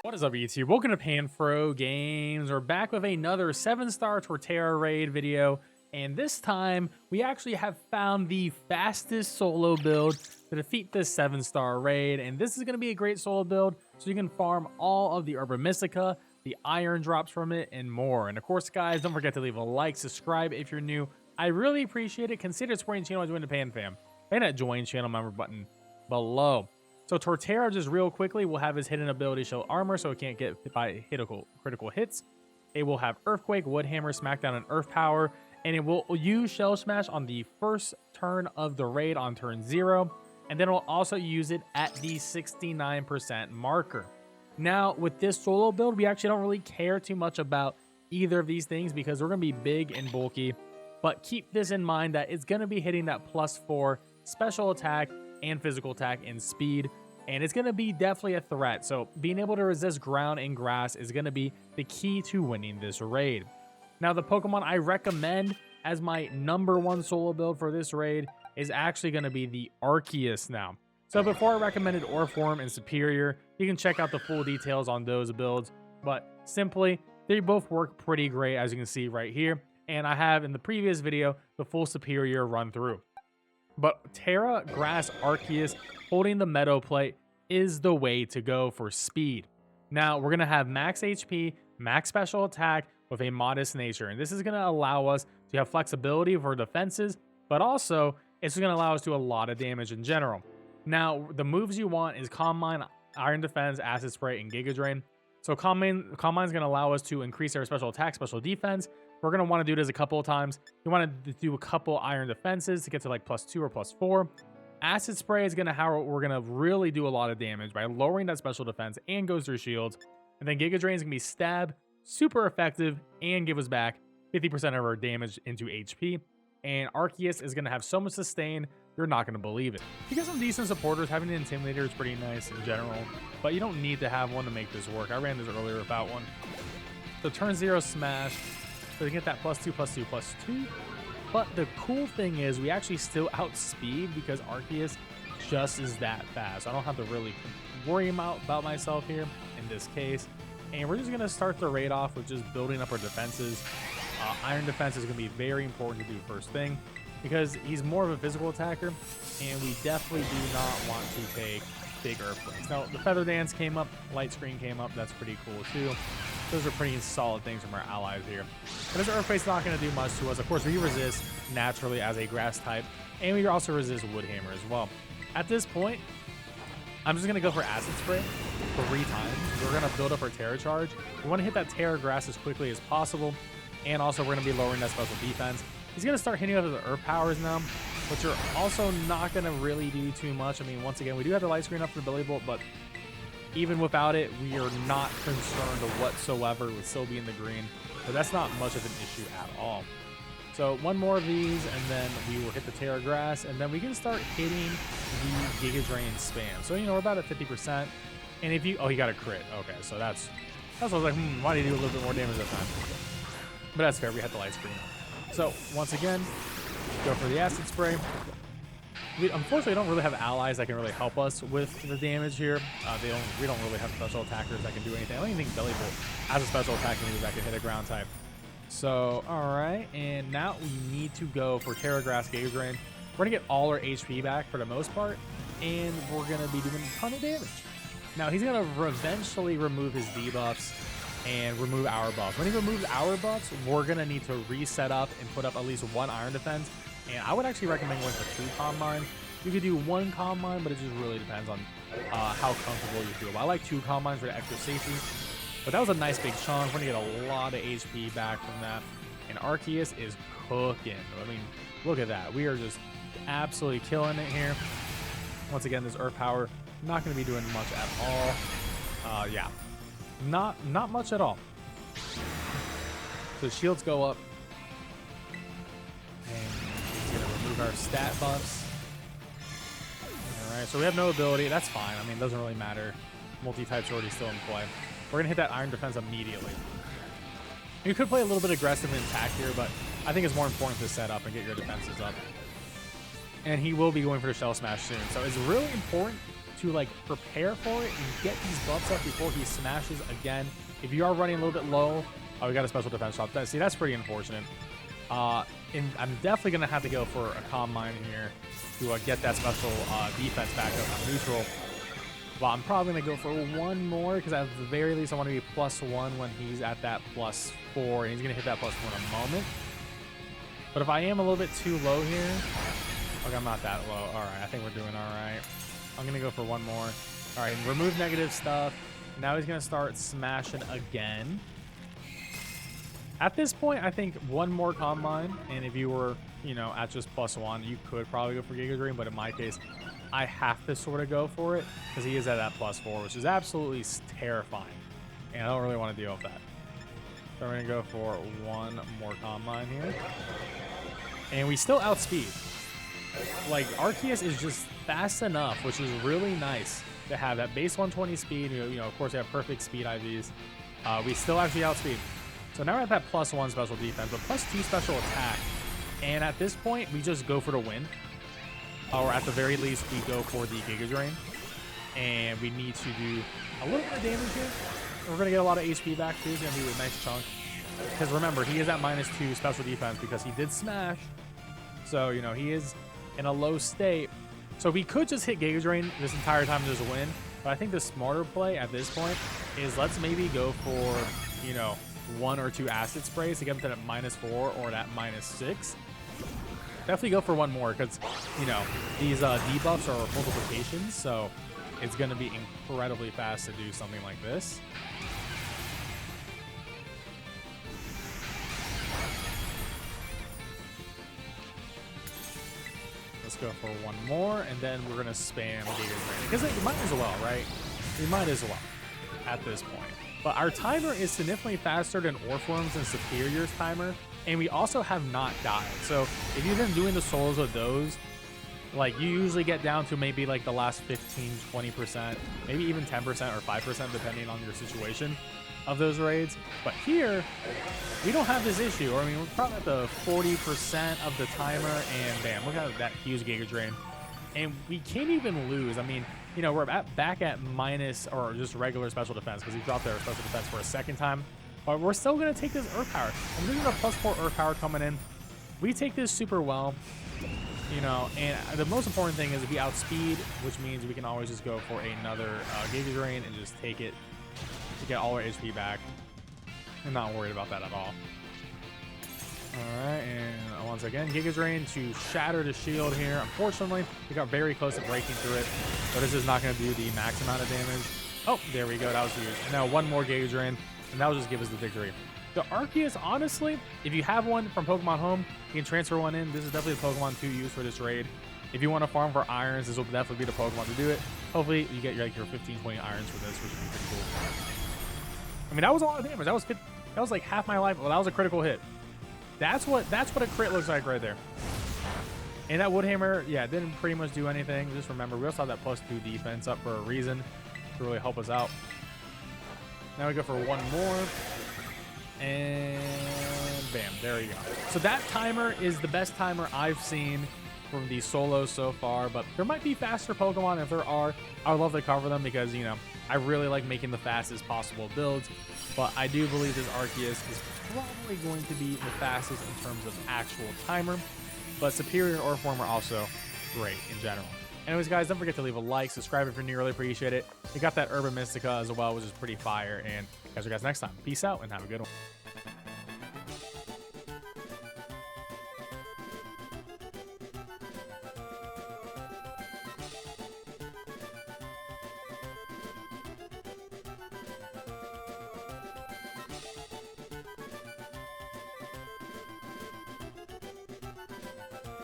What is up, YouTube? Welcome to PanFro Games. We're back with another 7-star Torterra Raid video, and this time we actually have found the fastest solo build to defeat this 7-star raid, and this is going to be a great solo build so you can farm all of the Herba Mystica, the iron drops from it, and more. And of course, guys, don't forget to leave a like, subscribe if you're new. I really appreciate it. Consider supporting the channel by joining the Pan Fam. And that join channel member button below. So Torterra, just real quickly, will have his hidden ability show armor, so it can't get hit by critical hits. It will have Earthquake, Wood Hammer, Smackdown, and Earth Power, and it will use Shell Smash on the first turn of the raid on turn 0, and then it will also use it at the 69% marker. Now, with this solo build, we actually don't really care too much about either of these things because we're going to be big and bulky, but keep this in mind that it's going to be hitting that +4 special attack and physical attack and speed, and it's going to be definitely a threat. So being able to resist ground and grass is going to be the key to winning this raid. Now, the Pokemon I recommend as my #1 solo build for this raid is actually going to be the Arceus now. So before I recommended Orform and Superior, you can check out the full details on those builds, but simply they both work pretty great, as you can see right here, and I have in the previous video the full Superior run through. But Terra Grass Arceus holding the Meadow Plate is the way to go for speed. Now, we're going to have max HP, max special attack with a modest nature. And this is going to allow us to have flexibility for defenses, but also it's going to allow us to do a lot of damage in general. Now, the moves you want is Calm Mind, Iron Defense, Acid Spray, and Giga Drain. So Calm Mind is going to allow us to increase our special attack, special defense. We're going to want to do this a couple of times. You want to do a couple iron defenses to get to like +2 or +4. Acid Spray is going to how we're going to really do a lot of damage by lowering that special defense and goes through shields. And then Giga Drain is going to be stab, super effective, and give us back 50% of our damage into HP. And Arceus is going to have so much sustain, you're not going to believe it. You get some decent supporters. Having an Intimidator is pretty nice in general, but you don't need to have one to make this work. I ran this earlier without one. So turn 0 smash. So they get that +2, +2, +2. But the cool thing is we actually still outspeed because Arceus just is that fast. I don't have to really worry about myself here in this case. And we're just going to start the raid off with just building up our defenses. Iron defense is going to be very important to do first thing because he's more of a physical attacker. And we definitely do not want to take big earthquakes. Now, the Feather Dance came up. Light Screen came up. That's pretty cool too. Those are pretty solid things from our allies here. But this Earthquake's not going to do much to us. Of course, we resist naturally as a grass type, and we also resist Wood Hammer as well. At this point, I'm just going to go for Acid Spray 3 times. We're going to build up our Terra Charge. We want to hit that Terra Grass as quickly as possible, and also we're going to be lowering that special defense. He's going to start hitting us with the Earth Powers now, which are also not going to really do too much. I mean, once again, we do have the Light Screen up for the Billy Bolt, but even without it, we are not concerned whatsoever with still being the green. But that's not much of an issue at all. So one more of these, and then we will hit the Terra Grass, and then we can start hitting the Giga Drain spam. So, you know, we're about at 50%. And if you... Oh, he got a crit. Okay, so that's what I was like, why did he do a little bit more damage that time? But that's fair. We had the Light Screen. So, once again, go for the Acid Spray. We unfortunately don't really have allies that can really help us with the damage here. We don't really have special attackers that can do anything. I don't even think Belly Bolt has a special attack that can hit a ground type. So, alright, and now we need to go for Terra Grass Giga Drain. We're going to get all our HP back for the most part, and we're going to be doing a ton of damage. Now, he's going to eventually remove his debuffs and remove our buffs. When he removes our buffs, we're going to need to reset up and put up at least 1 iron defense. And I would actually recommend going for 2 Calm Mind. You could do 1 Calm Mind, but it just really depends on how comfortable you feel. But I like 2 Calm Minds for the extra safety. But that was a nice big chunk. We're going to get a lot of HP back from that. And Arceus is cooking. I mean, look at that. We are just absolutely killing it here. Once again, this Earth Power, not going to be doing much at all. Yeah, not much at all. So shields go up. Our stat buffs. Alright, so we have no ability. That's fine. I mean, it doesn't really matter. Multi-type's already still in play. We're going to hit that Iron Defense immediately. You could play a little bit aggressive and attack here, but I think it's more important to set up and get your defenses up. And he will be going for the Shell Smash soon. So it's really important to like prepare for it and get these buffs up before he smashes again. If you are running a little bit low, oh, we got a special defense shot. See, that's pretty unfortunate. And I'm definitely going to have to go for a Calm Mind here to get that special defense back up on neutral. Well, I'm probably going to go for one more because at the very least I want to be +1 when he's at that +4, and he's going to hit that +4 in a moment. But if I am a little bit too low here, okay, I'm not that low. All right, I think we're doing all right. I'm going to go for one more. All right, remove negative stuff. Now he's going to start smashing again. At this point, I think one more Calm Mind, and if you were, you know, at just +1, you could probably go for Giga Drain, but in my case, I have to sort of go for it because he is at that +4, which is absolutely terrifying, and I don't really want to deal with that. So we're going to go for one more Calm Mind here, and we still outspeed. Like, Arceus is just fast enough, which is really nice to have that base 120 speed. You know, of course, we have perfect speed IVs. We still actually outspeed. So now we're at that +1 special defense, but +2 special attack. And at this point, we just go for the win. Or at the very least, we go for the Giga Drain. And we need to do a little bit of damage here. We're going to get a lot of HP back too. It's going to be a nice chunk. Because remember, he is at -2 special defense because he did smash. So, you know, he is in a low state. So we could just hit Giga Drain this entire time and just win. But I think the smarter play at this point is let's maybe go for, you know, 1 or 2 acid sprays to get him to that -4 or that -6. Definitely go for one more because, you know, these debuffs are multiplications, so it's going to be incredibly fast to do something like this. Let's go for one more, and then we're going to spam Giga Drain because you might as well, right? You might as well at this point. But our timer is significantly faster than Orform's and Superior's timer, and we also have not died. So if you've been doing the solos with those, like you usually get down to maybe like the last 15-20%, maybe even 10% or 5% depending on your situation of those raids. But here, we don't have this issue. Or I mean, we're probably at the 40% of the timer, and bam, look at that huge Giga Drain. And we can't even lose. I mean, you know, we're back at minus or just regular special defense because he dropped their special defense for a second time. But we're still going to take this Earth Power. And this is a +4 Earth Power coming in. We take this super well, you know, and the most important thing is we outspeed, which means we can always just go for another Giga Drain and just take it to get all our HP back. I'm not worried about that at all. All right, and once again, Giga Drain to shatter the shield here. Unfortunately, we got very close to breaking through it, but this is not going to do the max amount of damage. Oh, there we go. That was huge. And now one more Giga Drain, and that will just give us the victory. The Arceus, honestly, if you have one from Pokemon Home, you can transfer one in. This is definitely the Pokemon to use for this raid. If you want to farm for irons, this will definitely be the Pokemon to do it. Hopefully, you get like your 15-20 irons for this, which would be pretty cool. I mean, that was a lot of damage. That was like half my life. Well, that was a critical hit. That's what a crit looks like right there. And that Woodhammer, yeah, didn't pretty much do anything. Just remember, we also have that +2 defense up for a reason to really help us out. Now we go for one more. And bam, there you go. So that timer is the best timer I've seen from the solos so far, but there might be faster Pokemon. If there are, I would love to cover them because, you know, I really like making the fastest possible builds, but I do believe this Arceus is probably going to be the fastest in terms of actual timer, but Superior and Orform are also great in general. Anyways, guys, don't forget to leave a like, subscribe if you're new, really appreciate it. We got that Urban Mystica as well, which is pretty fire, and catch you guys next time. Peace out and have a good one.